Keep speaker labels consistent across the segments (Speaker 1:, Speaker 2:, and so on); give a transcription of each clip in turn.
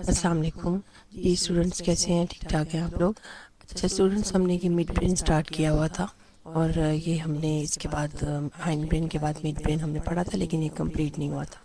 Speaker 1: अस्सलाम वालेकुम जी। स्टूडेंट्स कैसे हैं? ठीक ठाक हैं आप लोग? अच्छा स्टूडेंट्स, हमने ये मिड ब्रेन स्टार्ट किया हुआ था और ये हमने इसके बाद हाइंड ब्रेन के बाद मिड ब्रेन हमने पढ़ा था, लेकिन ये कंप्लीट नहीं हुआ था।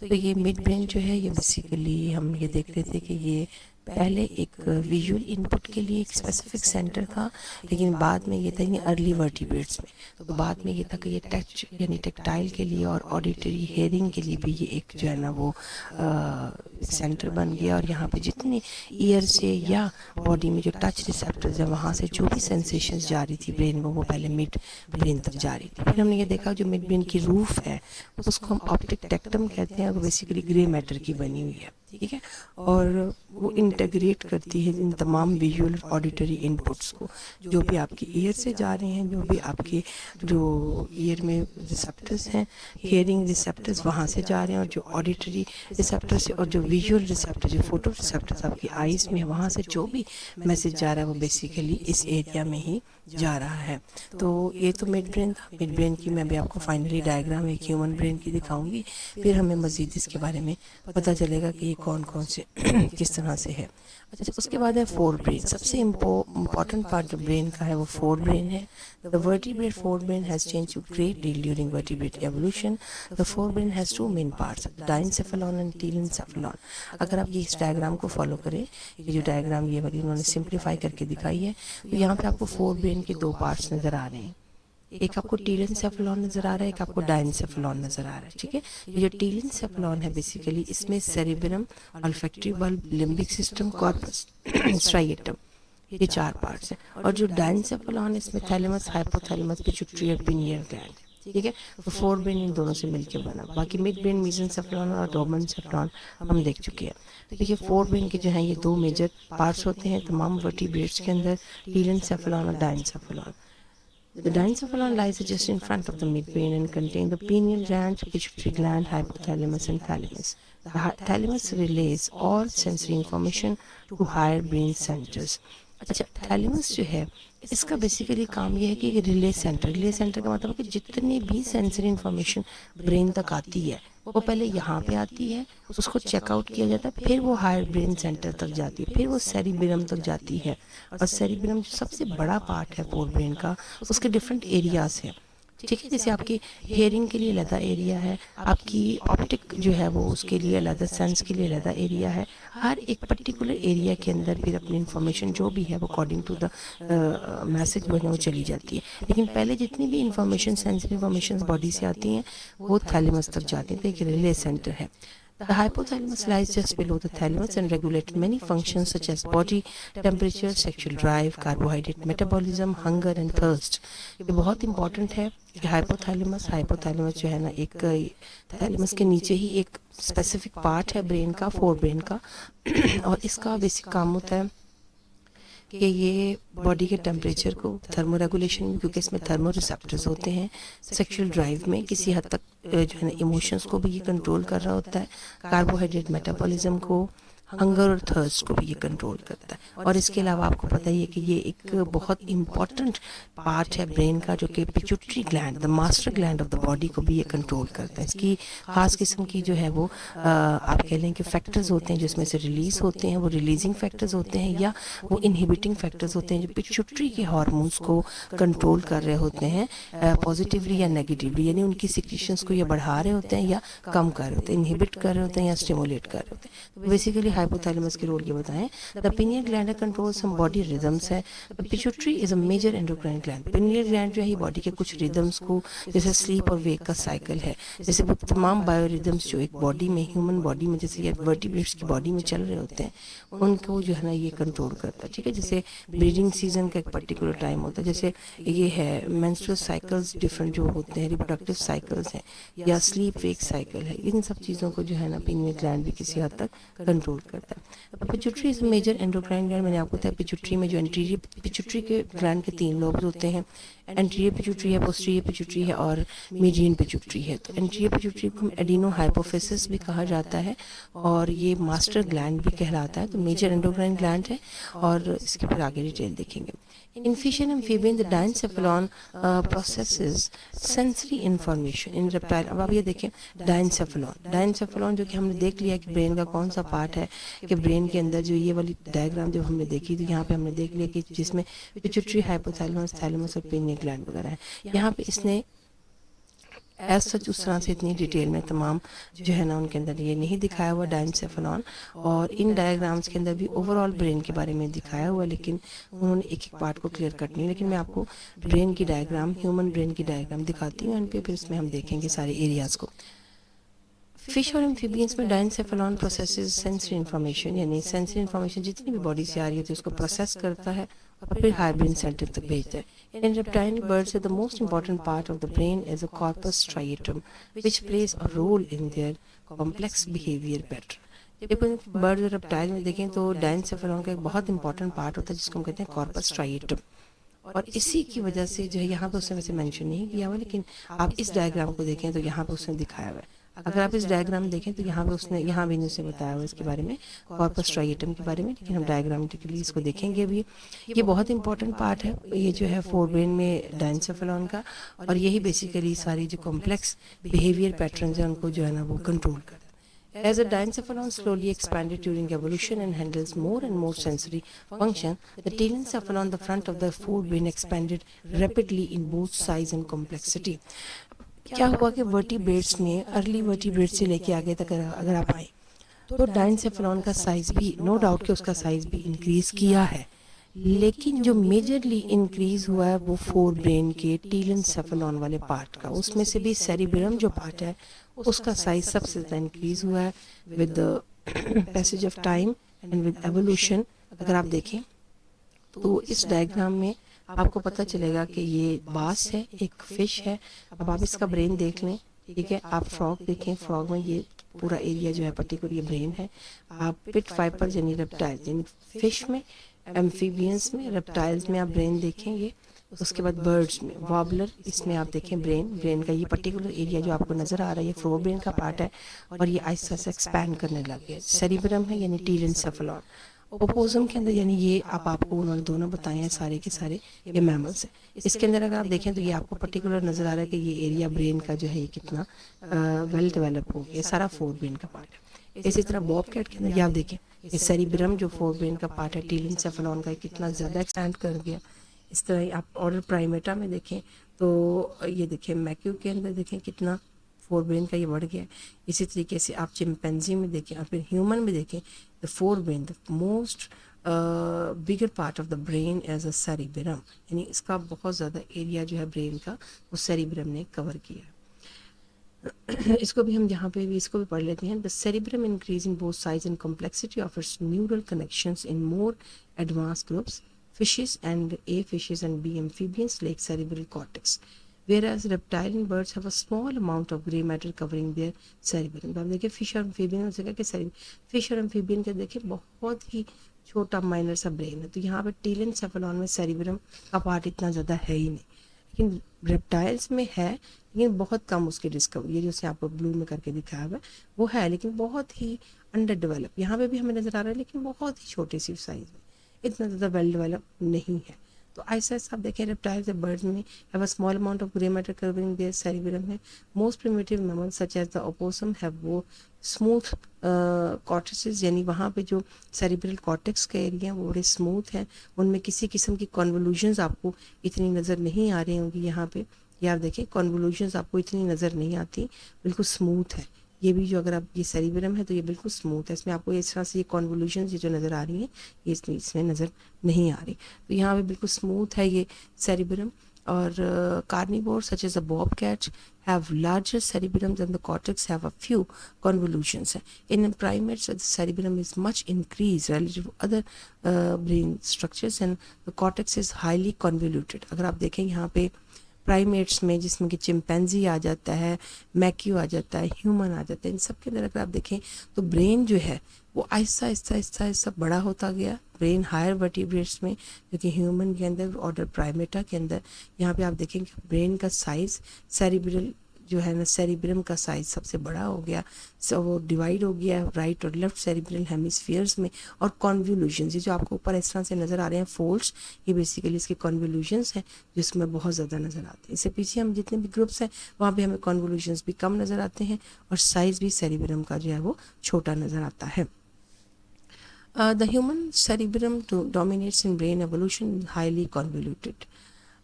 Speaker 1: तो ये मिड ब्रेन जो है ये बेसिकली हम ये देख रहे थे कि ये पहले एक विजुअल इनपुट के लिए एक स्पेसिफिक सेंटर था, लेकिन बाद में ये था यानी अर्ली वर्टिब्रेट्स में, तो बाद में ये था कि ये टच यानी टेक्टाइल के लिए और ऑडिटरी हेयरिंग के लिए भी ये एक जो है ना वो सेंटर बन गया। और यहाँ पे जितने ईयर से या बॉडी में जो टच रिसेप्टर्स है वहाँ से जो भी सेंसेशंस जा रही थी ब्रेन में वो पहले मिड ब्रेन तक जा रही थी। फिर हमने ये देखा जो मिड ब्रेन की रूफ है उसको हम ऑप्टिक टेक्टम कहते हैं, वो बेसिकली ग्रे मैटर की बनी हुई है, ठीक है। और वो इंटीग्रेट करती है इन तमाम विजुअल ऑडिटरी इनपुट्स को, जो भी आपकी ईयर से जा रहे हैं, जो भी आपके जो ईयर में रिसेप्टर्स हैं, हियरिंग रिसेप्टर्स वहाँ से जा रहे हैं, और जो ऑडिटरी रिसेप्टर्स से और जो विजुअल रिसेप्टर जो फोटो रिसेप्टर्स आपकी आईज में वहाँ से जो भी मैसेज जा रहा है वो बेसिकली इस एरिया में ही जा रहा है। तो ये तो मिड ब्रेन था। मिड ब्रेन की मैं भी आपको फाइनली डायग्राम एक ह्यूमन ब्रेन की दिखाऊंगी, फिर हमें मज़ीद इसके बारे में पता चलेगा कि ये कौन कौन से किस तरह से है। अच्छा, उसके बाद है फोर ब्रेन। सबसे इम्पोर्टेंट पार्ट जो ब्रेन का है वो फोर ब्रेन है। The vertebrate forebrain has change to great deal during vertebrate evolution. The forebrain has two main parts, diencephalon and telencephalon. अगर आप ये इस डायग्राम को फॉलो करें, ये जो डायग्राम ये वाली उन्होंने सिंप्लीफाई करके दिखाई है, तो यहाँ पे आपको फोर ब्रेन के दो पार्ट्स नज़र आ रहे हैं। एक आपको टीलेंसेफेलॉन नज़र आ रहा है, एक आपको डाइनसेफेलॉन नज़र आ रहा है, ठीक है। ये जो टीलेंसेफेलॉन है बेसिकली इसमें cerebrum, olfactory bulb, limbic system, corpus, striatum, ये चार पार्ट्स हैं। और जो डाइनसेफेलॉन है इसमें थैलेमस, हाइपोथैलेमस, पिट्यूटरी और पिनियल ग्लैंड, ठीक है। तो फोर ब्रेन इन दोनों से मिलकर बना। बाकी मिड ब्रेन, मेसेंसेफेलॉन और डोर्मेंसेफेलॉन हम देख चुके हैं। तो देखिए फोर ब्रेन के जो हैं ये दो मेजर पार्ट्स होते हैं तमाम वर्टिब्रेट्स के अंदर, टीलेंसेफेलॉन और diencephalon. The diencephalon lies just in front of the midbrain and contains the pineal gland, pituitary gland, hypothalamus, and thalamus. The thalamus relays all sensory information to higher brain centers. अच्छा, thalamus जो है इसका basically काम ये है कि relay centre का मतलब है कि जितनी भी सेंसरी इंफॉर्मेशन ब्रेन तक आती है वो पहले यहाँ पे आती है, उसको चेकआउट किया जाता है, फिर वो हायर ब्रेन सेंटर तक जाती है, फिर वो सेरिब्रम तक जाती है। और सेरिब्रम जो सबसे बड़ा पार्ट है फोर ब्रेन का, उसके डिफरेंट एरियाज हैं, ठीक है। जैसे आपकी हेयरिंग के लिए अलग एरिया है, आपकी ऑप्टिक जो है वो उसके लिए अलग, सेंस के लिए अलग एरिया है। हर एक पर्टिकुलर एरिया के अंदर फिर अपनी इन्फॉर्मेशन जो भी है वो अकॉर्डिंग टू द मैसेज जो है वो चली जाती है। लेकिन पहले जितनी भी इंफॉर्मेशन, सेंसिटिव इंफॉर्मेशन बॉडी से आती हैं वो थैलेमस तक जाती हैं, तो एक रिले सेंटर है। The hypothalamus lies just below the thalamus and regulates many functions such as body temperature, sexual drive, carbohydrate metabolism, hunger and thirst. ये बहुत इंपॉर्टेंट है कि हाइपोथैलेमस जो है ना, एक थैलेमस के नीचे ही एक स्पेसिफिक पार्ट है ब्रेन का, फोर ब्रेन का और इसका बेसिक काम होता है कि ये बॉडी के टेम्परेचर को थर्मो रेगुलेशन में, क्योंकि इसमें थर्मो रिसेप्टर्स होते हैं, सेक्सुअल ड्राइव में किसी हद तक जो है ना इमोशंस को भी ये कंट्रोल कर रहा होता है, कार्बोहाइड्रेट मेटाबॉलिज्म को, हंगर और थर्स्ट को भी ये कंट्रोल करता है। और इसके अलावा आपको पता ही है कि ये एक बहुत इम्पॉर्टेंट पार्ट है ब्रेन का, जो कि pituitary gland, the master gland of the body को भी ये कंट्रोल करता है। इसकी खास किस्म की जो है वो आप कह लें कि फैक्टर्स होते हैं जिसमें से रिलीज होते हैं, वो रिलीजिंग फैक्टर्स होते हैं या वो इनहिबिटिंग फैक्टर्स होते हैं जो पिट्यूटरी के हार्मोन्स को कंट्रोल कर रहे होते हैं पॉजिटिवली या नेगेटिवली, यानी उनकी सिक्रीशंस को ये बढ़ा रहे होते हैं या कम कर रहे होते हैं, इनहिबिट कर रहे होते हैं या स्टिमुलेट कर रहे होते हैं। तो बेसिकली हाइपोथैलेमस के रोल ये बताएं। The pineal gland control some body rhythms है। Pituitary is a major endocrine gland. Pineal gland जो है बॉडी के कुछ रिदम्स को, जैसे स्लीप और वेक का साइकिल है, जैसे वो तमाम बायो रिदम्स जो एक बॉडी में, ह्यूमन बॉडी में जैसे वर्टिब्रेट्स की बॉडी में चल रहे होते हैं, उनको जो है ना ये कंट्रोल करता है, ठीक है। जैसे ब्रीडिंग सीजन का एक पर्टिकुलर टाइम होता है, जैसे ये है मेंस्ट्रुअल साइकिल्स डिफरेंट जो होते हैं, रिप्रोडक्टिव साइकिल्स हैं या स्लीप वेक साइकिल है, इन सब चीज़ों को जो है ना पिनियल ग्लैंड भी किसी हद तक कंट्रोल करता है। Pituitary is major endocrine gland. मैंने आपको बताया पिट्यूटरी में जो एंटीरियर पिट्यूटरी के ग्लैंड के तीन लोब्स होते हैं, एंटीरियर पिट्यूटरी है, पोस्टीरियर पिट्यूटरी है और मीडियन पिट्यूटरी है। तो एंटीरियर पिट्यूटरी को एडिनो हाइपोफिसिस भी कहा जाता है और ये मास्टर ग्लैंड भी कहलाता है। तो मेजर एंडोक्राइन ग्लैंड है और इसके फिर आगे डिटेल देखेंगे। In fish and amphibian, the diencephalon processes sensory information. In reptile, अब आप ये देखें डाइनसेफेलॉन जो कि हमने देख लिया कि ब्रेन का कौन सा पार्ट है, कि ब्रेन के अंदर जो ये वाली डायग्राम जब हमने देखी तो यहाँ पे हमने देख लिया कि जिसमें पिट्यूटरी, हाइपोथैलेमस, थैलेमस और पिनियल ग्लैंड वगैरह है। यहाँ पे इसने एज सच उस तरह से इतनी डिटेल में तमाम जो है ना उनके अंदर ये नहीं दिखाया हुआ डायनसेफेलॉन, और इन डायग्राम्स के अंदर भी ओवरऑल ब्रेन के बारे में दिखाया हुआ, लेकिन उन्होंने एक एक पार्ट को क्लियर कट नहीं। लेकिन मैं आपको ब्रेन की डायग्राम, ह्यूमन ब्रेन की डायग्राम दिखाती हूँ एंड फिर इसमें हम देखेंगे सारे एरियाज को। फिश और एम्फीबियंस में डायनसेफेलॉन प्रोसेसेस सेंसरी इन्फॉर्मेशन, यानी सेंसरी इन्फॉर्मेशन जितनी भी बॉडी से आ रही होती है उसको प्रोसेस करता है और फिर हायर ब्रेन सेंटर तक भेजता है। In reptile birds the most important part of the brain is a corpus striatum which plays a role in their complex behaviour pattern. देखो बर्ड और रेप्टाइल में देखें तो डायनसेफेलॉन का एक बहुत इंपॉर्टेंट पार्ट होता है जिसको हम कहते हैं कॉर्पस स्ट्राइएटम, और इसी की वजह से जो है यहाँ पे उसने वैसे मेंशन नहीं किया हुआ, लेकिन आप इस डायग्राम को देखें तो यहाँ पे उसने दिखाया हुआ है। अगर आप इस डायग्राम देखें तो यहाँ पे उसने, यहाँ भी उसे बताया हुआ इसके बारे में, कॉर्पस स्ट्राइएटम के बारे में, लेकिन हम डायग्रामेटिकली इसको देखेंगे अभी। ये बहुत इंपॉर्टेंट पार्ट है, ये जो है फोरब्रेन में डायनसेफेलॉन का, और यही बेसिकली सारी जो कॉम्प्लेक्स बिहेवियर पैटर्न है उनको जो है ना वो कंट्रोल करता है। As a diencephalon slowly expanded during evolution and handles more and more sensory function, the telencephalon, the front of the forebrain, expanded rapidly in both size and complexity. क्या हुआ कि वर्टिब्रेट्स में, अर्ली वर्टिब्रेट्स से लेके आगे तक अगर आप आए तो डायनसेफेलॉन का साइज भी, नो डाउट कि उसका साइज भी इंक्रीज किया है, लेकिन जो मेजरली इंक्रीज हुआ है वो फोर ब्रेन के टीलेंसेफेलॉन वाले पार्ट का, उसमें से भी सेरिब्रम जो पार्ट है उसका साइज सबसे ज़्यादा इंक्रीज हुआ है with the passage of time and with evolution. अगर आप देखें तो इस डायग्राम में आपको पता चलेगा कि ये बास है, एक फिश है। अब आप इसका ब्रेन देख लें, ठीक है। आप फ्रॉग देखें, फ्रॉग में ये पूरा एरिया जो है पर्टिकुलर ये ब्रेन है। आप पिट वाइपर यानी रेप्टाइल, यानी फिश में, एम्फीबियंस में, रेप्टाइल्स में आप ब्रेन देखेंगे। उसके बाद बर्ड्स में वॉबलर, इसमें आप देखें ब्रेन का ये पर्टिकुलर एरिया जो आपको नज़र आ रहा है ये फोर ब्रेन का पार्ट है, और ये आहिस्ता से एक्सपैंड करने लग गया। सेरिब्रम है यानी टीलेंसेफेलॉन। ओपोसम के अंदर, यानी ये आपको उन्होंने दोनों बताए हैं सारे के सारे, ये मैमल्स हैं। इसके अंदर अगर आप देखें तो ये आपको पर्टिकुलर नज़र आ रहा है कि ये एरिया ब्रेन का जो है ये कितना वेल डेवलप हो गया, सारा फोर ब्रेन का पार्ट है। इसी तरह बॉबकैट के अंदर ये आप देखें ये सेरिब्रम जो फोर ब्रेन का पार्ट है टीलेंसेफेलॉन का, कितना ज़्यादा एक्सपैंड कर गया। इस तरह आप ऑर्डर प्राइमेटा में देखें तो ये देखें मैक्यू के अंदर देखें कितना फोर ब्रेन का ये बढ़ गया है। इसी तरीके से आप चिंपैंजी में देखें और फिर ह्यूमन में देखें, the forebrain, the most bigger part of the brain as a cerebrum, यानी इसका बहुत ज़्यादा एरिया जो है ब्रेन का वो सेरिब्रम ने कवर किया है। इसको भी हम यहाँ पे भी इसको भी पढ़ लेते हैं। The cerebrum increase in both size and complexity of its neural connections in more advance groups, fishes and A fishes and B amphibians lack cerebral cortex, whereas reptile and birds have a small amount of gray matter covering their cerebellum। तो आप देखिए fish और amphibian हो सका कि fish और amphibian के देखिए बहुत ही छोटा माइनर सा ब्रेन है, तो यहाँ पे टीलेंसेफेलॉन में सेरिब्रम का पार्ट इतना ज़्यादा है ही नहीं, लेकिन रेप्टाइल्स में है, लेकिन बहुत कम उसकी डिस्कवरी। ये जो से आपको ब्लू में करके दिखाया हुआ है वो है, लेकिन बहुत ही अंडर डेवलप। यहाँ पे भी हमें नज़र आ रहा है, लेकिन बहुत ही छोटी सी साइज़ में, इतना ज़्यादा वेल डेवलप नहीं है। तो ऐसा आप देखें रेप्टाइल्स एंड बर्ड्स में have a small amount of grey matter covering their cerebrum है। Most primitive mammals such as the opossum have वो स्मूथ कॉर्टेक्स, यानी वहाँ पे जो सेरिब्रल कॉर्टेक्स का एरिया वो बड़े स्मूथ हैं, उनमें किसी किस्म की कॉन्वोल्यूशंस आपको इतनी नज़र नहीं आ रही होंगी। यहाँ पे ये आप देखें कॉन्वोल्यूशंस आपको इतनी नज़र नहीं आती, बिल्कुल स्मूथ है। ये भी जो अगर आप ये सेरिब्रम है तो ये बिल्कुल स्मूथ है, इसमें आपको इस तरह से ये कॉन्वोल्यूशंस ये जो नज़र आ रही हैं ये इसमें नज़र नहीं आ रही। तो यहाँ पे बिल्कुल स्मूथ है ये सेरिब्रम। और carnivore such as a bobcat have larger cerebrum than the cortex have a few convolutions. In primates, the cerebrum is much increased relative to other brain structures and the cortex is highly convoluted. अगर आप देखें यहाँ पे primates में, जिसमें कि chimpanzee आ जाता है, मैक्यू आ जाता है, ह्यूमन आ जाता है, इन सब के अंदर अगर आप देखें तो ब्रेन जो है वो आहिस्ता आहिस्ता आहिस्ता आहिस्ता बड़ा होता गया। ब्रेन हायर वर्टिब्रेट्स में, क्योंकि ह्यूमन के अंदर ऑर्डर प्राइमेटा के अंदर यहाँ पे आप देखेंगे ब्रेन का साइज सेरिब्रल जो है ना, सेरिब्रम का साइज सबसे बड़ा हो गया, सो वो डिवाइड हो गया राइट और लेफ्ट सेरिब्रल हेमिस्फीयर्स में। और कॉन्वोल्यूशंस, ये जो आपको ऊपर इस तरह से नज़र आ रहे हैं फोल्ड्स, ये बेसिकली इसके कॉन्वोल्यूशंस हैं जिसमें बहुत ज़्यादा नज़र आते हैं। इससे पीछे हम जितने भी ग्रुप्स हैं वहाँ पे हमें कॉन्वोल्यूशंस भी कम नज़र आते हैं और साइज़ भी सेरिब्रम का जो है वो छोटा नज़र आता है। The human cerebrum dominates in brain evolution, highly convoluted.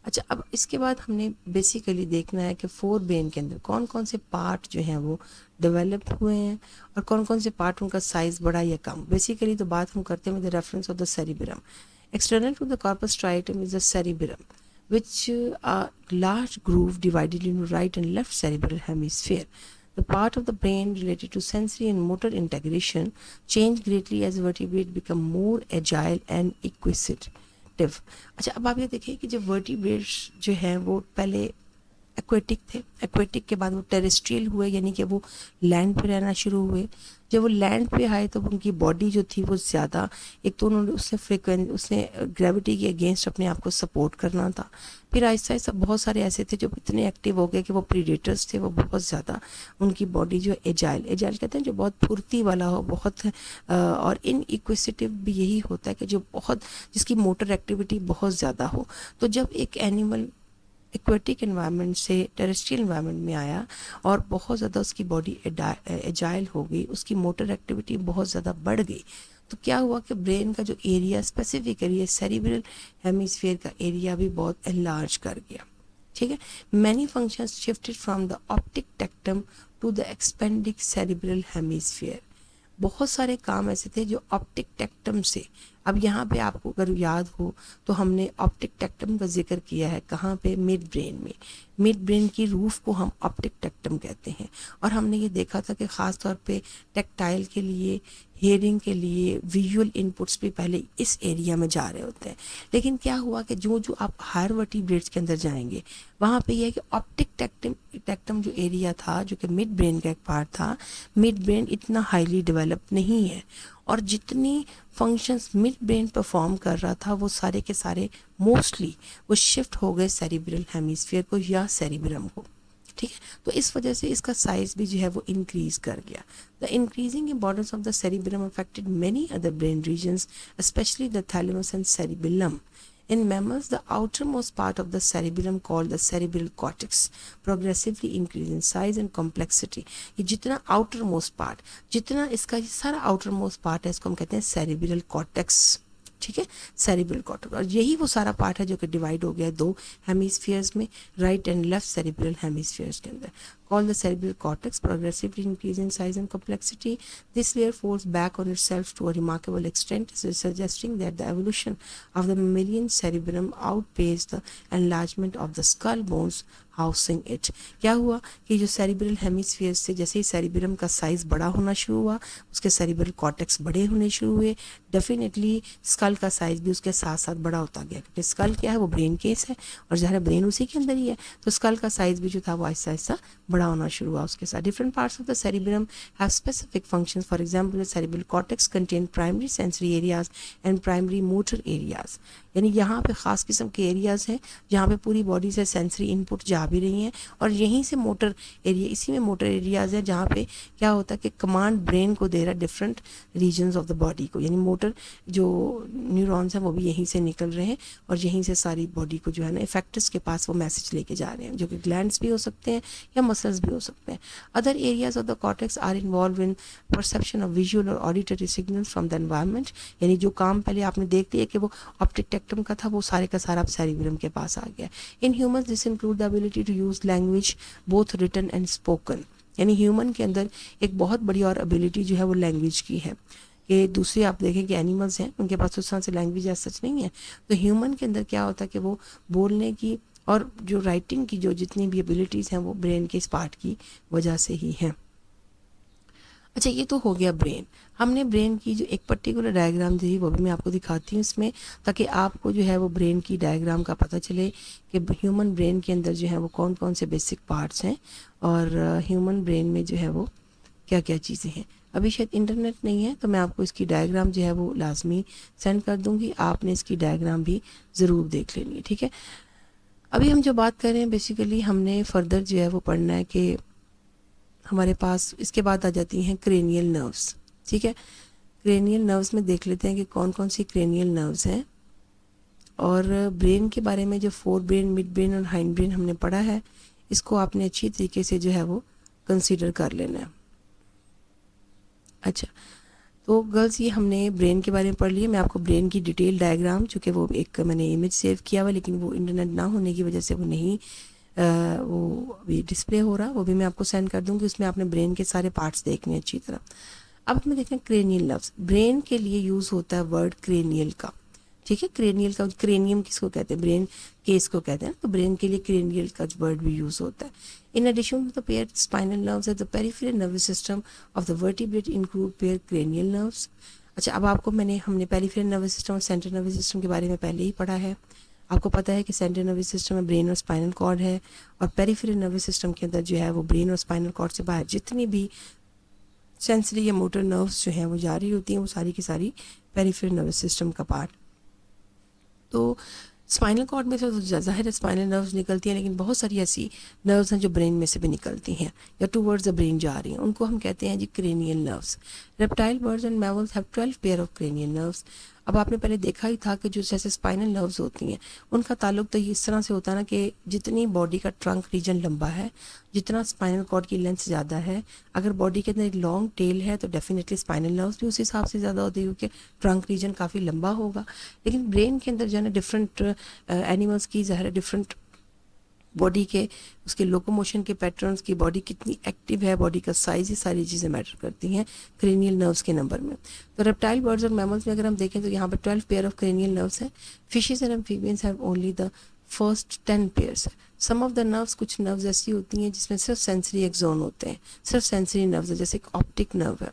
Speaker 1: अच्छा, अब इसके बाद हमने बेसिकली देखना है कि फोर ब्रेन के अंदर कौन कौन से पार्ट जो हैं वो डेवलप हुए हैं और कौन कौन से पार्ट उनका साइज बड़ा या कम. बेसिकली तो बात हम करते हैं with reference of the cerebrum. External to the corpus striatum is the cerebrum which a large groove divided into right and left cerebral hemisphere. The part of the brain related to sensory and motor integration change greatly as vertebrates become more agile and acquisitive. अच्छा, अब आप ये देखिए कि जब vertebrates जो हैं वो पहले एक्वेटिक थे, एक्वेटिक के बाद वो टेरेस्ट्रियल हुए, यानी कि वो लैंड पे रहना शुरू हुए. जब वो लैंड पे आए तो उनकी बॉडी जो थी वो ज़्यादा, एक तो उन्होंने उसने ग्रेविटी के अगेंस्ट अपने आप को सपोर्ट करना था. फिर आहिस्ता आहिस्ता बहुत सारे ऐसे थे जो इतने एक्टिव हो गए कि वो प्रीडेटर्स थे, वो बहुत ज़्यादा उनकी बॉडी जो एजाइल कहते हैं जो बहुत फुर्ती वाला हो, बहुत और इनइक्विसिटिव भी यही होता है कि जो बहुत, जिसकी मोटर एक्टिविटी बहुत ज़्यादा हो. तो जब एक एनिमल एक्वेटिक एनवायरनमेंट से टेरेस्ट्रियल एनवायरनमेंट में आया और बहुत ज़्यादा उसकी बॉडी एजाइल हो गई, उसकी मोटर एक्टिविटी बहुत ज़्यादा बढ़ गई, तो क्या हुआ कि ब्रेन का जो area, specific area, cerebral hemisphere का एरिया भी बहुत एनलार्ज कर गया. ठीक है. Many functions shifted from the optic tectum to the expanded cerebral hemisphere. बहुत सारे काम ऐसे थे जो ऑप्टिक टेक्टम से, अब यहाँ पे आपको अगर याद हो तो हमने ऑप्टिक टेक्टम का जिक्र किया है कहाँ पे, मिड ब्रेन में. मिड ब्रेन की रूफ को हम ऑप्टिक टेक्टम कहते हैं. और हमने ये देखा था कि ख़ास तौर पे टेक्टाइल के लिए, हियरिंग के लिए विजुअल इनपुट्स भी पहले इस एरिया में जा रहे होते हैं. लेकिन क्या हुआ कि जो जो आप हायर वर्टिब्रेट्स के अंदर जाएंगे वहाँ पे ये है कि ऑप्टिक टेक्टम जो एरिया था, जो कि मिड ब्रेन का एक पार्ट था, मिड ब्रेन इतना हाईली डेवलप नहीं है. और जितनी फंक्शंस मिड ब्रेन परफॉर्म कर रहा था वो सारे के सारे मोस्टली वो शिफ्ट हो गए सेरिब्रल हेमिस्फीयर को या सेरिब्रम को. ठीक है. तो इस वजह से इसका साइज भी जो है वो इंक्रीज कर गया. The increasing importance of the cerebrum affected many other brain regions, especially the thalamus and cerebellum. In mammals, the outermost part of the cerebellum, called the cerebral cortex, progressively increase in size and complexity. ये जितना outermost part, जितना इसका ये सारा outermost part है, इसको हम कहते हैं cerebral cortex. ठीक है, सेरिब्रल कॉर्टेक्स. और यही वो सारा पार्ट है जो कि डिवाइड हो गया है दो हेमिस्फीयर्स में, right and left cerebral hemispheres के अंदर. Called the cerebral cortex, progressively increase in size and complexity. This layer falls back on itself to a remarkable extent, suggesting that the evolution of the mammalian cerebrum outpaced the enlargement of the skull bones housing it. क्या हुआ कि जो cerebral hemisphere से जैसे ही cerebrum का size बड़ा होना शुरू हुआ, उसके सेरिब्रल कॉर्टेक्स बड़े होने शुरू हुए, डेफिनेटली स्कल का साइज भी उसके साथ साथ बड़ा होता गया, क्योंकि स्कल क्या है, वो ब्रेन केस है और ज़ाहिर ब्रेन उसी के अंदर ही है. तो स्कल का साइज भी जो था वो आहिस्ता आहिस्ता बड़ा होना शुरू हुआ उसके साथ. Different parts of the cerebrum have specific functions. For example, the cerebral cortex contain primary sensory areas and primary motor areas. यानी यहाँ पे ख़ास किस्म के एरियाज़ हैं जहाँ पे पूरी बॉडी से सेंसरी इनपुट जा भी रही हैं, और यहीं से मोटर एरिया, इसी में मोटर एरियाज़ हैं जहाँ पे क्या होता है कि कमांड ब्रेन को दे रहा है different regions of the body को. यानी मोटर जो न्यूरॉन्स हैं वो भी यहीं से निकल रहे हैं और यहीं से सारी बॉडी को जो है ना इफेक्टर्स के पास वो मैसेज लेके जा रहे हैं, जो कि ग्लैंड्स भी हो सकते हैं या मसल्स भी हो सकते हैं. Other areas of the cortex are involve in perception of visual और auditory signals from the environment. यानी जो काम पहले आपने देख लिया कि वो ऑप्टिक टेक्टम का था, वो सारे का सारा अब सेरिब्रम के पास आ गया. In humans this include the ability to use language both written and spoken. यानी ह्यूमन के अंदर एक बहुत बड़ी और एबिलिटी जो है वो लैंग्वेज की है. कि दूसरे आप देखें कि एनिमल्स हैं उनके पास उस तरह से लैंग्वेज ऐसा सच नहीं है. तो ह्यूमन के अंदर क्या होता है कि वो बोलने की और जो राइटिंग की जो जितनी भी एबिलिटीज़ हैं वो ब्रेन के इस पार्ट की वजह से ही हैं. अच्छा, ये तो हो गया ब्रेन. हमने ब्रेन की जो एक पर्टिकुलर डायग्राम दी वो भी मैं आपको दिखाती हूँ इसमें, ताकि आपको जो है वो ब्रेन की डायग्राम का पता चले कि ह्यूमन ब्रेन के अंदर जो है वो कौन कौन से बेसिक पार्ट्स हैं और ह्यूमन ब्रेन में जो है वो क्या क्या चीज़ें हैं. अभी शायद इंटरनेट नहीं है तो मैं आपको इसकी डायग्राम जो है वो लाजमी सेंड कर दूँगी, आपने इसकी डायग्राम भी ज़रूर देख लेनी है. ठीक है. अभी हम जो बात कर रहे हैं बेसिकली हमने फर्दर जो है वो पढ़ना है कि हमारे पास इसके बाद आ जाती हैं क्रेनियल नर्व्स. ठीक है. क्रेनियल नर्व्स में देख लेते हैं कि कौन कौन सी क्रेनियल नर्व्स हैं. और ब्रेन के बारे में जो फोर ब्रेन, मिड ब्रेन और हाइंड ब्रेन हमने पढ़ा है, इसको आपने अच्छी तरीके से जो है वो कंसीडर कर लेना है. अच्छा, तो गर्ल्स ये हमने ब्रेन के बारे में पढ़ लिया। मैं आपको ब्रेन की डिटेल डायग्राम, चूँकि वो एक मैंने इमेज सेव किया हुआ, लेकिन वो इंटरनेट ना होने की वजह से वो नहीं वो अभी डिस्प्ले हो रहा, वो भी मैं आपको सेंड कर दूँगी। उसमें आपने ब्रेन के सारे पार्ट्स देखने हैं अच्छी तरह। अब हमें देखें क्रेनियल नर्व्स। ब्रेन के लिए यूज़ होता है वर्ड क्रेनियल का, ठीक है। क्रेनियल का, क्रेनियम किसको कहते हैं, ब्रेन केस को कहते हैं, तो ब्रेन के लिए क्रेनियल का वर्ड भी यूज़ होता है। In addition to the pair spinal nerves at the peripheral nervous system of the vertebrate include pair cranial nerves. अच्छा, अब आपको हमने पेरिफेरल नर्वस सिस्टम और सेंट्रल नर्वस सिस्टम के बारे में पहले ही पढ़ा है। आपको पता है कि सेंट्रल नर्वस सिस्टम में ब्रेन और स्पाइनल कॉर्ड है, और पेरिफेरल नर्वस सिस्टम के अंदर जो है वो ब्रेन और स्पाइनल कॉर्ड से बाहर जितनी भी सेंसरी या मोटर नर्व्स जो हैं वो जारी होती हैं, वो सारी की सारी पेरिफेरल नर्वस सिस्टम का पार्ट। तो स्पाइनल कॉर्ड में से तो ज़ाहिर है स्पाइनल नर्व्स निकलती हैं, लेकिन बहुत सारी ऐसी नर्व्स हैं जो ब्रेन में से भी निकलती हैं या टूवर्ड्स द ब्रेन जा रही हैं, उनको हम कहते हैं जी cranial nerves. Reptile, birds and mammals have 12 pair of cranial nerves. अब आपने पहले देखा ही था कि जो जैसे स्पाइनल नर्व्स होती हैं उनका ताल्लुक तो इस तरह से होता है ना कि जितनी बॉडी का ट्रंक रीजन लंबा है, जितना स्पाइनल कॉर्ड की लेंथ ज़्यादा है, अगर बॉडी के अंदर एक लॉन्ग टेल है तो डेफिनेटली स्पाइनल नर्व्स भी उस हिसाब से ज़्यादा होती है, क्योंकि ट्रंक रीजन काफ़ी लंबा होगा। लेकिन ब्रेन के अंदर जो है ना डिफरेंट एनिमल्स की ज़ाहिर डिफरेंट बॉडी के उसके लोकोमोशन के पैटर्न्स की, बॉडी कितनी एक्टिव है, बॉडी का साइज, ये सारी चीज़ें मैटर करती हैं क्रेनियल नर्व्स के नंबर में। तो रेप्टाइल, बर्ड्स और मैमल्स में अगर हम देखें तो यहाँ पर 12 पेयर ऑफ क्रेनियल नर्व्स हैं। Fishes and amphibians have only the first 10 pairs है। सम ऑफ द नर्व्स, कुछ नर्व्स ऐसी होती हैं जिसमें सिर्फ सेंसरी एक्सोन होते हैं, सिर्फ सेंसरी नर्व्स है, जैसे एक ऑप्टिक नर्व है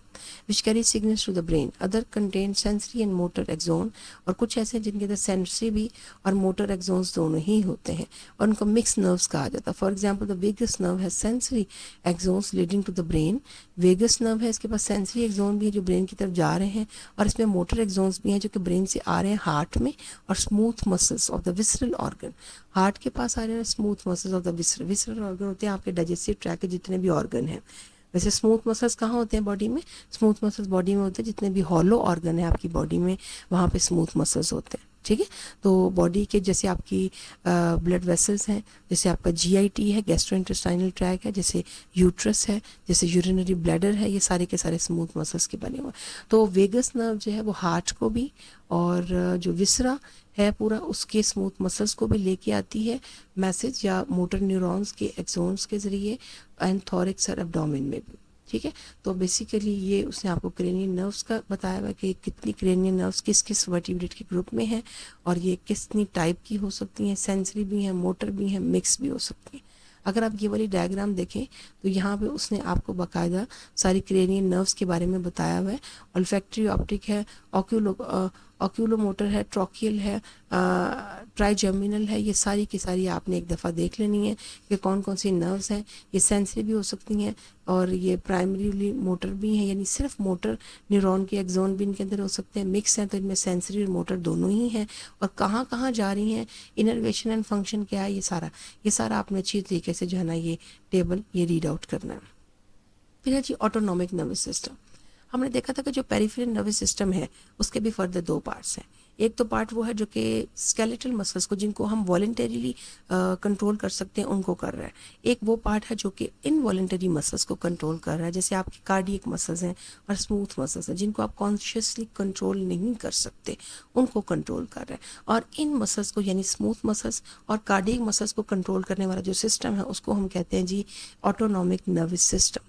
Speaker 1: which carry signals to the brain, other contain sensory and motor axon, और कुछ ऐसे हैं जिनके अंदर सेंसरी भी और मोटर एक्सोन्स दोनों ही होते हैं, और उनको मिक्स नर्व्स कहा जाता है। For example the vagus nerve है sensory axons leading to the brain. Vagus nerve है, इसके पास सेंसरी एक्सोन भी है जो ब्रेन की तरफ जा रहे हैं, और इसमें मोटर एक्सोन्स भी हैं जो कि ब्रेन से आ रहे हैं हार्ट में, और smooth muscles of the visceral organ, heart के पास आ रहे हैं smooth muscles of the visceral organ होते हैं आपके डाइजेस्टिव ट्रैक के जितने भी ऑर्गन हैं। वैसे स्मूथ मसल्स कहाँ होते हैं बॉडी में, स्मूथ मसल्स बॉडी में होते हैं जितने भी हॉलो ऑर्गन है आपकी बॉडी में, वहाँ पे स्मूथ मसल्स होते हैं, ठीक है। तो बॉडी के जैसे आपकी ब्लड वेसल्स हैं, जैसे आपका जीआईटी है, गैस्ट्रोइंटेस्टाइनल ट्रैक है, जैसे यूट्रस है, जैसे यूरिनरी ब्लैडर है, ये सारे के सारे स्मूथ मसल्स के बने हुए। तो वेगस नर्व जो है वो हार्ट को भी और जो विसरा है पूरा उसके स्मूथ मसल्स को भी लेके आती है मैसेज, या मोटर न्यूरॉन्स के एक्सोन्स के ज़रिए, एंड थॉरिक्स और एब्डोमेन में भी, ठीक है। तो बेसिकली ये उसने आपको क्रेनियल नर्व्स का बताया हुआ कि कितनी क्रेनियल नर्व्स किस किस वर्टिब्रेट के ग्रुप में है, और ये कितनी टाइप की हो सकती हैं, सेंसरी भी हैं, मोटर भी हैं, मिक्स भी हो सकती हैं। अगर आप ये वाली डायग्राम देखें तो यहाँ पे उसने आपको बाकायदा सारी क्रेनियल नर्व्स के बारे में बताया हुआ है। ऑल्फैक्टरी, ऑप्टिक है, ऑक्यूलोमोटर है, ट्रॉकियल है, ट्राइजेमिनल है, ये सारी की सारी आपने एक दफ़ा देख लेनी है कि कौन कौन सी नर्व्स हैं। ये सेंसरी भी हो सकती हैं और ये प्राइमरीली मोटर भी हैं, यानी सिर्फ मोटर न्यूरॉन के एक्सोन भी इनके अंदर हो सकते हैं, मिक्स हैं, तो इनमें सेंसरी और मोटर दोनों ही हैं। और कहाँ कहाँ जा रही हैं, इनर्वेशन एंड फंक्शन क्या है, ये सारा आपने अच्छी तरीके से जो है ना ये टेबल ये रीड आउट करना है। फिर है जी ऑटोनॉमिक नर्वस सिस्टम। हमने देखा था कि जो पेरिफेरल नर्वस सिस्टम है उसके भी फर्दर दो पार्ट्स हैं। एक तो पार्ट वो है जो कि स्केलेटल मसल्स को, जिनको हम वॉलेंटरीली कंट्रोल कर सकते हैं, उनको कर रहा है। एक वो पार्ट है जो कि इनवॉलेंटरी मसल्स को कंट्रोल कर रहा है, जैसे आपकी कार्डियक मसल्स हैं और स्मूथ मसल्स हैं, जिनको आप कॉन्शियसली कंट्रोल नहीं कर सकते, उनको कंट्रोल कर रहा है। और इन मसल्स को यानी स्मूथ मसल्स और कार्डियक मसल्स को कंट्रोल करने वाला जो सिस्टम है उसको हम कहते हैं जी ऑटोनॉमिक नर्वस सिस्टम,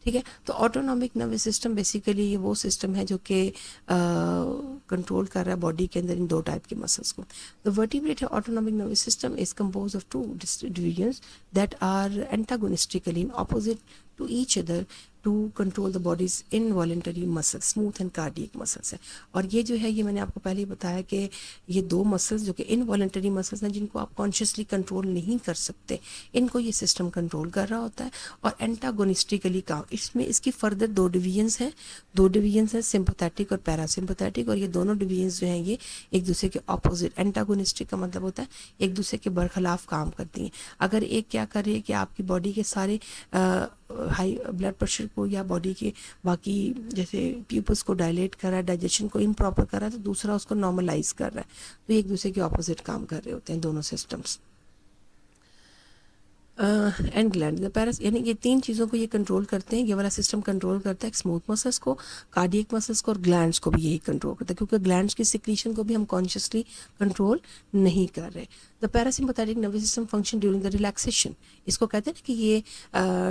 Speaker 1: ठीक है। तो ऑटोनॉमिक नर्वस सिस्टम बेसिकली ये वो सिस्टम है जो कि कंट्रोल कर रहा है बॉडी के अंदर इन दो टाइप के मसल्स को। The vertebrate autonomic nervous system is compose of two divisions that are antagonistically in opposite to each other to control the body's involuntary muscles, smooth and cardiac muscles है। और ये जो है ये मैंने आपको पहले ही बताया कि ये दो मसल्स जो कि इनवॉलेंटरी मसल्स हैं, जिनको आप कॉन्शियसली कंट्रोल नहीं कर सकते, इनको ये सिस्टम कंट्रोल कर रहा होता है। और एंटागोनिस्टिकली का इसमें इसकी फर्दर दो डिवीजन्स हैं, सिंपैथेटिक और पैरासिम्पैथेटिक। और ये दोनों डिवीजन्स जो हैं ये एक दूसरे के ऑपोजिट, एंटागोनिस्टिक का मतलब होता है एक दूसरे के बरखिलाफ काम करती हैं। अगर एक क्या कर रही है कि आपकी बॉडी के सारे हाई ब्लड प्रेशर को या बॉडी के बाकी जैसे प्यूपल्स को डायलेट कर रहा है, डाइजेशन को इम्प्रॉपर कर रहा है, तो दूसरा उसको नॉर्मलाइज कर रहा है। तो एक दूसरे के ऑपोजिट काम कर रहे होते हैं दोनों systems. And gland the Paris, यानी ये तीन चीज़ों को ये कंट्रोल करते हैं। ये वाला सिस्टम कंट्रोल करता है स्मूथ मसल्स को, कार्डियक मसल्स को, और ग्लैंड्स को भी यही कंट्रोल करता है, क्योंकि ग्लैंड्स की सिक्रीशन को भी हम कॉन्शियसली कंट्रोल नहीं कर रहे। The parasympathetic nervous system function during the relaxation, इसको कहते हैं ना कि ये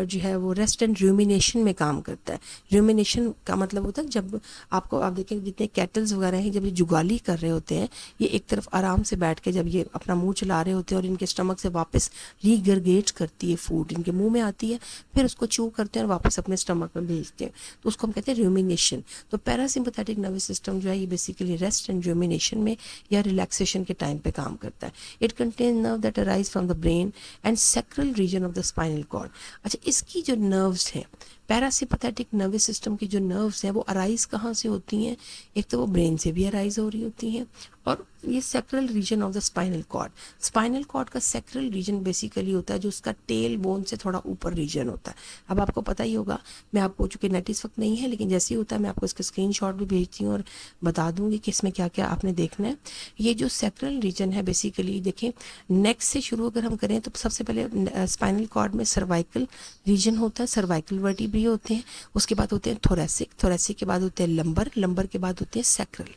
Speaker 1: जो है वो रेस्ट एंड रूमिनेशन में काम करता है। रूमिनेशन का मतलब होता है जब आपको, आप देखें जितने कैटल्स वगैरह हैं, जब ये जुगाली कर रहे होते हैं, ये एक तरफ आराम से बैठ के जब ये अपना मुंह चला रहे होते हैं और इनके स्टमक से वापस रीगरगेट करती है फूड, इनके मुंह में आती है, फिर उसको चू करते हैं और वापस अपने स्टमक में भेजते हैं, तो उसको हम कहते हैं रूमिनेशन। तो पैरासिम्पैथेटिक नर्वस सिस्टम जो है ये बेसिकली रेस्ट एंड रूमिनेशन में या रिलैक्सेशन के टाइम पे काम करता है। It contain nerve that arise from the brain and sacral region of the spinal cord. अच्छा, इसकी जो नर्व्स हैं, पैरासिम्पैथेटिक नर्वस सिस्टम की जो नर्व्स हैं वो अराइज कहाँ से होती हैं? एक तो वो ब्रेन से भी अराइज हो रही होती हैं, और ये sacral region of the spinal cord. Spinal cord का सैक्रल रीजन बेसिकली होता है जो उसका टेल बोन से थोड़ा ऊपर रीजन होता है। अब आपको पता ही होगा, मैं आपको, चूँकि नेट इस वक्त नहीं है, लेकिन जैसे ही होता है मैं आपको इसका स्क्रीनशॉट भी भेजती हूँ और बता दूंगी कि इसमें क्या क्या आपने देखना है। ये जो सैक्रल रीजन है बेसिकली, देखें नेक से शुरू अगर हम करें तो सबसे पहले स्पाइनल कॉर्ड में सर्वाइकल रीजन होता है, सर्वाइकल वर्टिब्रे होते हैं, उसके बाद होते हैं थोरैसिक, थोरैसिक के बाद होते हैं लंबर, लंबर के बाद होते हैं सैक्रल,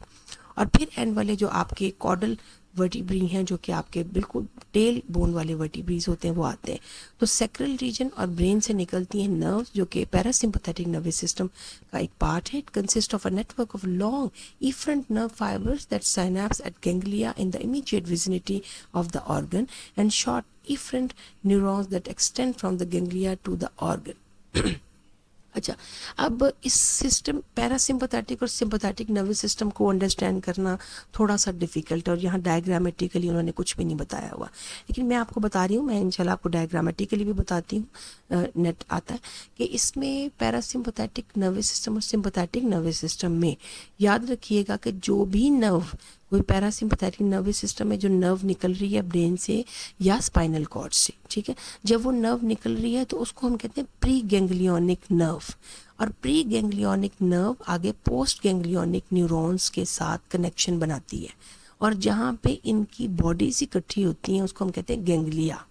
Speaker 1: और फिर एंड वाले जो आपके कॉर्डल वर्टिब्री हैं, जो कि आपके बिल्कुल टेल बोन वाले वर्टिब्रीज होते हैं, वो आते हैं। तो सैक्रल रीजन और ब्रेन से निकलती हैं नर्व्स जो कि पैरासिम्पैथेटिक नर्वस सिस्टम का एक पार्ट है। It consist of a network of long efferent nerve fibres that synapse at ganglia in the immediate vicinity of the organ and short efferent neurons that extend from the ganglia to the organ. अच्छा, अब इस system parasympathetic और sympathetic nervous system को understand करना थोड़ा सा difficult है, और यहाँ डायग्रामेटिकली उन्होंने कुछ भी नहीं बताया हुआ, लेकिन मैं आपको बता रही हूँ, मैं इंशाल्लाह आपको डायग्रामेटिकली भी बताती हूँ, नेट आता है कि इसमें पैरासिम्पैथेटिक नर्वस सिस्टम और सिम्पैथेटिक नर्वस सिस्टम में याद रखिएगा कि जो भी नर्व, कोई पैरासिम्पैथेटिक नर्वस सिस्टम में जो नर्व निकल रही है ब्रेन से या स्पाइनल कॉर्ड से, ठीक है, जब वो नर्व निकल रही है तो उसको हम कहते हैं प्री गैंग्लियोनिक नर्व, और प्री गैंग्लियोनिक नर्व आगे पोस्ट गैंग्लियोनिक न्यूरॉन्स के साथ कनेक्शन बनाती है, और जहाँ पे इनकी बॉडीज इकट्ठी होती हैं उसको हम कहते हैं गैंग्लिया।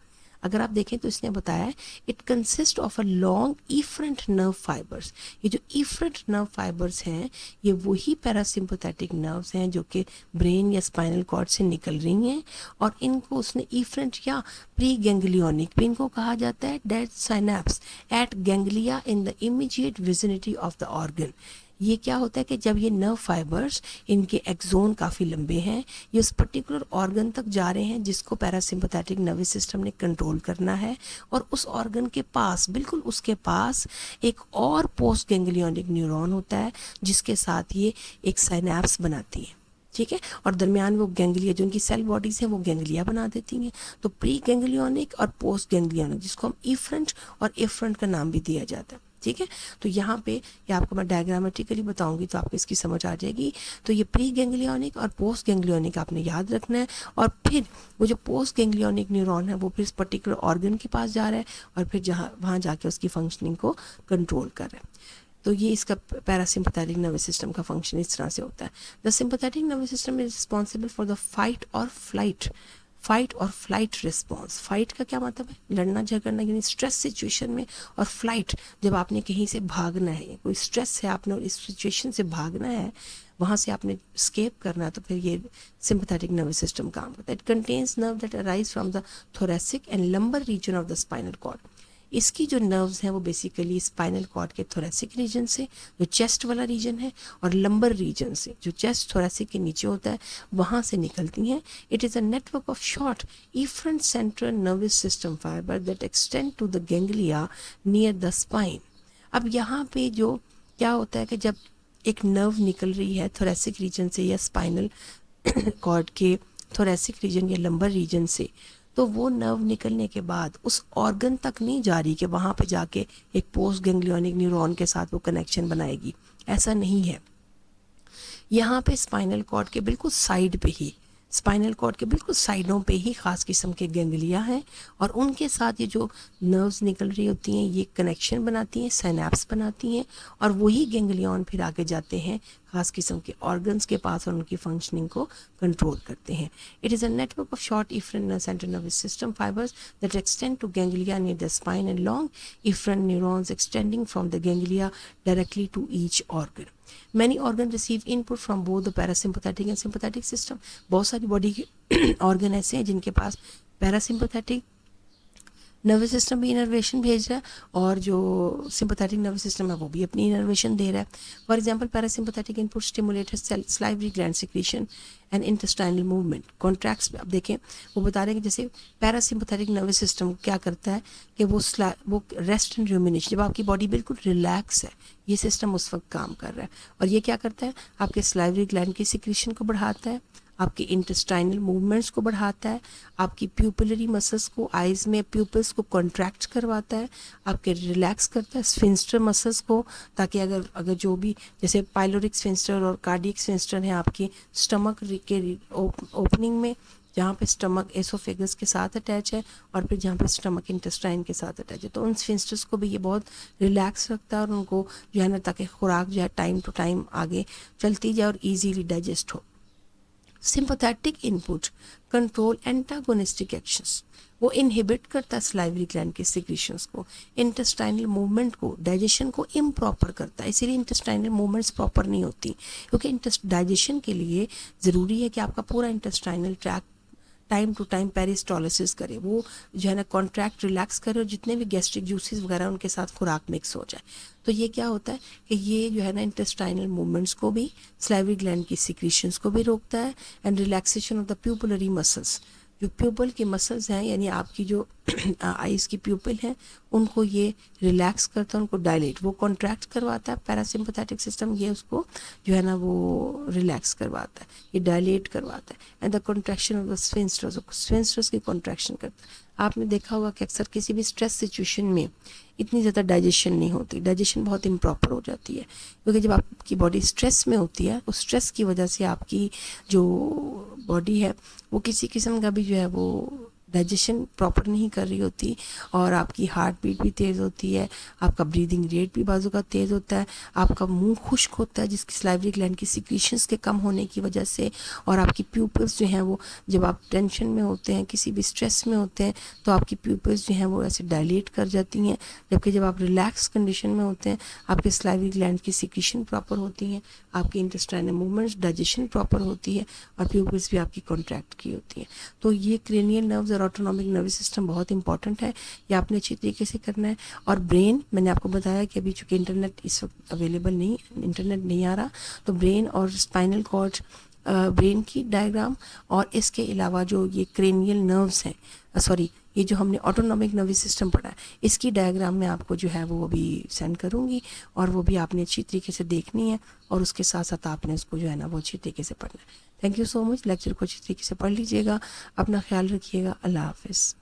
Speaker 1: अगर आप देखें तो इसने बताया है it consist of a long efferent nerve fibres. ये जो इफरेंट नर्व फाइबर्स हैं ये वही पैरासिम्पैथेटिक नर्व्स हैं जो कि ब्रेन या स्पाइनल कॉर्ड से निकल रही हैं, और इनको उसने इफरेंट या प्री गैंग्लियोनिक भी इनको कहा जाता है, dead synapse at ganglia in the immediate vicinity of the organ. ये क्या होता है कि जब ये नर्व फाइबर्स, इनके एक्सोन काफ़ी लंबे हैं, ये उस पर्टिकुलर ऑर्गन तक जा रहे हैं जिसको पैरासिम्पैथेटिक नर्वस सिस्टम ने कंट्रोल करना है, और उस ऑर्गन के पास, बिल्कुल उसके पास एक और पोस्ट गैंग्लियोनिक न्यूरॉन होता है जिसके साथ ये एक साइनैप्स बनाती है, ठीक है, और दरमियान वो गैंग्लिया, जो उनकी सेल बॉडीज हैं वो गैंग्लिया बना देती हैं। तो प्री गैंग्लियोनिक और पोस्ट गैंग्लियोनिक, जिसको हम इफरेंट और एफरेंट का नाम भी दिया जाता है, ठीक है। तो यहाँ पे ये आपको मैं डायग्रामेटिकली बताऊंगी तो आपको इसकी समझ आ जाएगी। तो ये प्री गैंग्लियोनिक और पोस्ट गैंग्लियोनिक आपने याद रखना है, और फिर वो जो पोस्ट गैंग्लियोनिक न्यूरॉन है वो फिर इस पर्टिकुलर ऑर्गन के पास जा रहा है और फिर जहाँ वहाँ जाके उसकी फंक्शनिंग को कंट्रोल कर रहा है। तो ये इसका पैरासिम्पैथेटिक नर्वस सिस्टम का फंक्शन इस तरह से होता है। The sympathetic nervous system is responsible for the fight और फ्लाइट, फाइट और फ्लाइट रिस्पॉन्स। फाइट का क्या मतलब है? लड़ना झगड़ना, यानी स्ट्रेस सिचुएशन में, और फ्लाइट जब आपने कहीं से भागना है, कोई स्ट्रेस है, आपने इस सिचुएशन से भागना है, वहाँ से आपने स्केप करना है, तो फिर ये सिम्पैथेटिक नर्वस सिस्टम काम करता है। It contains nerve that arise from the thoracic and lumbar region of the spinal cord. इसकी जो नर्व्स हैं वो बेसिकली स्पाइनल कॉर्ड के थोरैसिक रीजन से, जो चेस्ट वाला रीजन है, और लंबर रीजन से, जो चेस्ट थोरैसिक के नीचे होता है, वहाँ से निकलती हैं। It is a network of short efferent central nervous system fibre that extend to the ganglia near the spine. अब यहाँ पे जो क्या होता है कि जब एक नर्व निकल रही है थोरैसिक रीजन से या स्पाइनल कॉर्ड के थोरैसिक रीजन या लंबर रीजन से, तो वो नर्व निकलने के बाद उस ऑर्गन तक नहीं जा रही कि वहाँ पे जाके एक पोस्ट गैंग्लियोनिक न्यूरॉन के साथ वो कनेक्शन बनाएगी, ऐसा नहीं है। यहाँ पे स्पाइनल कॉर्ड के बिल्कुल साइड पे ही, स्पाइनल कॉर्ड के बिल्कुल साइडों पे ही ख़ास किस्म के गैंग्लिया हैं, और उनके साथ ये जो नर्व्स निकल रही होती हैं ये कनेक्शन बनाती हैं, साइनैप्स बनाती हैं, और वही गैंग्लियन फिर आगे जाते हैं खास किस्म के ऑर्गन्स के पास और उनकी फंक्शनिंग को कंट्रोल करते हैं. It is a network of short efferent central nervous system fibres that extend to ganglia near the spine and long efferent neurons extending from the ganglia directly to each organ. Many organs receive input from both the parasympathetic and sympathetic system. बहुत सारी body के organ ऐसे हैं जिनके पास parasympathetic nervous system भी innervation भेज रहा है और जो सिंपैथेटिक नर्वस सिस्टम है वो भी अपनी इनर्वेशन दे रहा है. For example parasympathetic input stimulated salivary gland secretion and intestinal movement contracts में. अब देखें वो बता रहे हैं कि जैसे पैरासिम्पैथेटिक नर्वस सिस्टम क्या करता है कि वो रेस्ट एंड रूमिनेशन, जब आपकी बॉडी बिल्कुल रिलैक्स है ये सिस्टम उस वक्त काम कर रहा है और ये क्या करता है आपके सलाइवरी ग्लैंड की सिक्रीशन को बढ़ाता है, आपके इंटेस्टाइनल मूवमेंट्स को बढ़ाता है, आपकी प्यूपिलरी मसल्स को आइज में प्यूपिल्स को कॉन्ट्रैक्ट करवाता है, आपके रिलैक्स करता है स्फिंक्टर मसल्स को, ताकि अगर जो भी जैसे पाइलोरिक स्फिंक्टर और कार्डियक स्फिंक्टर हैं आपकी स्टमक के ओपनिंग में, जहाँ पे स्टमक एसोफेगस के साथ अटैच है और फिर जहाँ पे स्टमक इंटेस्टाइन के साथ अटैच है, तो उन स्फिंक्टर्स को भी ये बहुत रिलैक्स रखता है और उनको जो है ना ताकि खुराक जो है टाइम टू टाइम आगे चलती जाए और ईजीली डाइजेस्ट हो. Sympathetic input control antagonistic actions, वो इनहिबिट करता है सलाइवरी ग्लैंड के सिक्रीशंस को, इंटेस्टाइनल मूवमेंट को, डाइजेशन को इम्प्रॉपर करता है. इसीलिए इंटेस्टाइनल मूवमेंट्स प्रॉपर नहीं होती क्योंकि डाइजेशन के लिए ज़रूरी है कि आपका पूरा intestinal tract time to time peristalsis करे, वो जो है ना कॉन्ट्रैक्ट रिलैक्स करे और जितने भी गैस्ट्रिक जूसेस वगैरह उनके साथ खुराक मिक्स हो जाए. तो ये क्या होता है कि ये जो है ना इंटेस्टाइनल मूवमेंट्स को भी, सलाइवरी ग्लैंड की सिक्रीशंस को भी रोकता है and relaxation of the pupillary muscles, जो प्यूपल के मसल्स हैं यानी आपकी जो आइज की प्यूपिल हैं उनको ये रिलैक्स करता है, उनको डायलेट, वो कॉन्ट्रैक्ट करवाता है. पैरासिम्पैथेटिक सिस्टम ये उसको जो है ना वो रिलैक्स करवाता है, ये डायलेट करवाता है. And the contraction of the sphincters की कॉन्ट्रैक्शन करता है. आपने देखा होगा कि अक्सर किसी भी स्ट्रेस सिचुएशन में इतनी ज़्यादा डाइजेशन नहीं होती, डाइजेशन बहुत इम्प्रॉपर हो जाती है क्योंकि जब आपकी बॉडी स्ट्रेस में होती है उस स्ट्रेस की वजह से आपकी जो बॉडी है वो किसी किस्म का भी जो है वो डाइजेशन प्रॉपर नहीं कर रही होती और आपकी हार्ट बीट भी तेज़ होती है, आपका ब्रीदिंग रेट भी बाजू का तेज़ होता है, आपका मुंह खुश्क होता है जिसकी सलाइवरी ग्लैंड की सिक्रीशंस के कम होने की वजह से, और आपकी प्यूपिल्स जो हैं वो जब आप टेंशन में होते हैं किसी भी स्ट्रेस में होते हैं तो आपकी प्यूपिल्स जो हैं वो ऐसे डायलेट कर जाती हैं, जबकि जब आप रिलैक्स कंडीशन में होते हैं आपके सलाइवरी ग्लैंड की सिक्रीशन प्रॉपर होती हैं, आपकी इंटेस्टाइनल मूवमेंट्स डाइजेशन प्रॉपर होती है और प्यूपिल्स भी आपकी कॉन्ट्रैक्ट की होती हैं. तो ये क्रेनियल नर्व्स और ऑटोनॉमिक नर्वस सिस्टम बहुत इंपॉर्टेंट है, ये आपने अच्छी तरीके से करना है. और ब्रेन, मैंने आपको बताया कि अभी चूँकि इंटरनेट इस वक्त अवेलेबल नहीं, इंटरनेट नहीं आ रहा, तो ब्रेन और स्पाइनल कॉर्ड, ब्रेन की डायग्राम और इसके अलावा जो ये क्रेनियल नर्व्स हैं, सॉरी ये जो हमने ऑटोनॉमिक नर्वस सिस्टम पढ़ा है इसकी डायग्राम में आपको जो है वो अभी सेंड करूँगी और वो भी आपने अच्छी तरीके से देखनी है और उसके साथ साथ आपने उसको जो है ना वो अच्छी तरीके से पढ़ना है. Thank you so much. Lecture को अच्छी तरीके से पढ़ लीजिएगा, अपना ख्याल रखिएगा. अल्लाह हाफिज़.